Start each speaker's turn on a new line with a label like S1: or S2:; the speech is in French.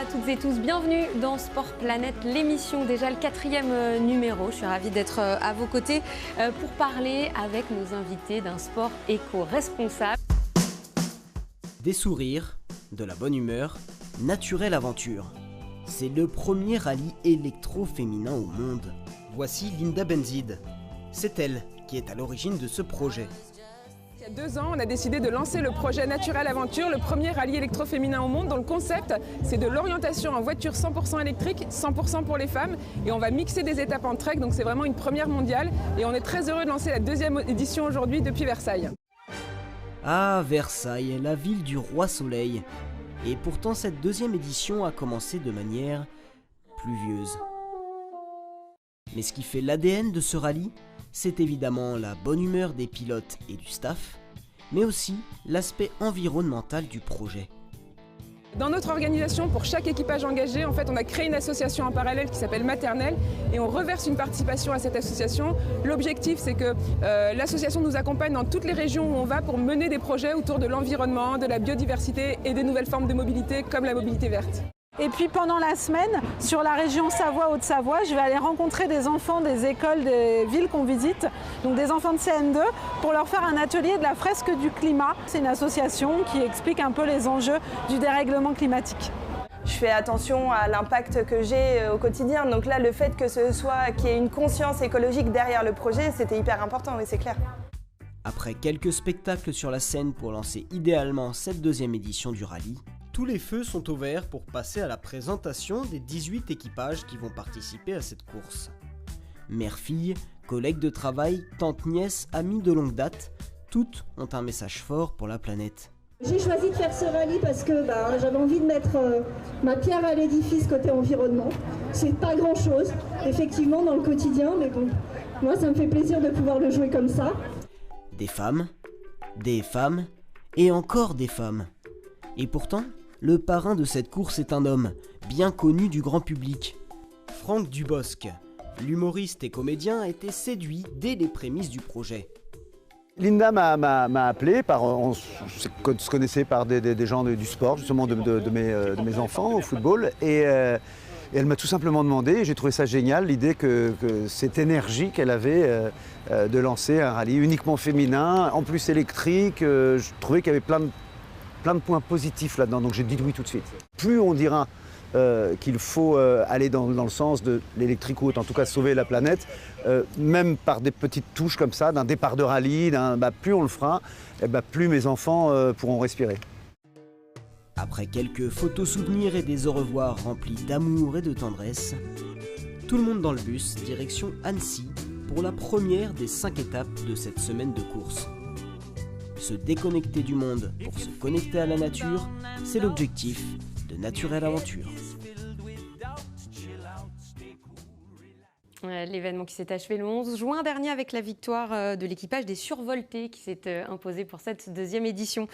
S1: à toutes et tous, bienvenue dans Sport Planète, l'émission, déjà le 4e numéro. Je suis ravie d'être à vos côtés pour parler avec nos invités d'un sport éco-responsable.
S2: Des sourires, de la bonne humeur, Naturelle Aventure. C'est le premier rallye électro-féminin au monde. Voici Linda Benzid. C'est elle qui est à l'origine de ce projet.
S3: Il y a 2 ans, on a décidé de lancer le projet Naturelle Aventure, le premier rallye électro-féminin au monde, dont le concept, c'est de l'orientation en voiture 100% électrique, 100% pour les femmes. Et on va mixer des étapes en trek, donc c'est vraiment une première mondiale. Et on est très heureux de lancer la 2e édition aujourd'hui depuis Versailles.
S2: Ah, Versailles, la ville du roi soleil. Et pourtant, cette 2e édition a commencé de manière pluvieuse. Mais ce qui fait l'ADN de ce rallye, c'est évidemment la bonne humeur des pilotes et du staff, mais aussi l'aspect environnemental du projet.
S3: Dans notre organisation, pour chaque équipage engagé, en fait, on a créé une association en parallèle qui s'appelle Maternelle et on reverse une participation à cette association. L'objectif, c'est que l'association nous accompagne dans toutes les régions où on va pour mener des projets autour de l'environnement, de la biodiversité et des nouvelles formes de mobilité comme la mobilité verte.
S4: Et puis pendant la semaine, sur la région Savoie-Haute-Savoie, je vais aller rencontrer des enfants des écoles des villes qu'on visite, donc des enfants de CM2, pour leur faire un atelier de la fresque du climat. C'est une association qui explique un peu les enjeux du dérèglement climatique.
S5: Je fais attention à l'impact que j'ai au quotidien, donc là le fait que ce soit qu'il y ait une conscience écologique derrière le projet, c'était hyper important, oui c'est clair.
S2: Après quelques spectacles sur la scène pour lancer idéalement cette 2e édition du rallye, tous les feux sont au vert pour passer à la présentation des 18 équipages qui vont participer à cette course. Mère-fille, collègues de travail, tante-nièce, amies de longue date, toutes ont un message fort pour la planète.
S6: J'ai choisi de faire ce rallye parce que j'avais envie de mettre ma pierre à l'édifice côté environnement. C'est pas grand chose, effectivement, dans le quotidien, mais bon, moi ça me fait plaisir de pouvoir le jouer comme ça.
S2: Des femmes et encore des femmes. Et pourtant, le parrain de cette course est un homme, bien connu du grand public. Franck Dubosc, l'humoriste et comédien, a été séduit dès les prémices du projet.
S7: Linda m'a appelé, on se connaissait par des gens du sport, justement de mes enfants au football, et elle m'a tout simplement demandé, et j'ai trouvé ça génial, l'idée que cette énergie qu'elle avait de lancer un rallye uniquement féminin, en plus électrique, je trouvais qu'il y avait plein de points positifs là-dedans, donc j'ai dit oui tout de suite. Plus on dira qu'il faut aller dans le sens de l'électrique ou en tout cas sauver la planète, même par des petites touches comme ça, d'un départ de rallye, plus on le fera, plus mes enfants pourront respirer.
S2: Après quelques photos souvenirs et des au revoir remplis d'amour et de tendresse, tout le monde dans le bus, direction Annecy, pour la première des 5 étapes de cette semaine de course. Se déconnecter du monde pour se connecter à la nature, c'est l'objectif de Naturelle Aventure.
S1: L'événement qui s'est achevé le 11 juin dernier avec la victoire de l'équipage des Survoltés qui s'est imposé pour cette 2e édition.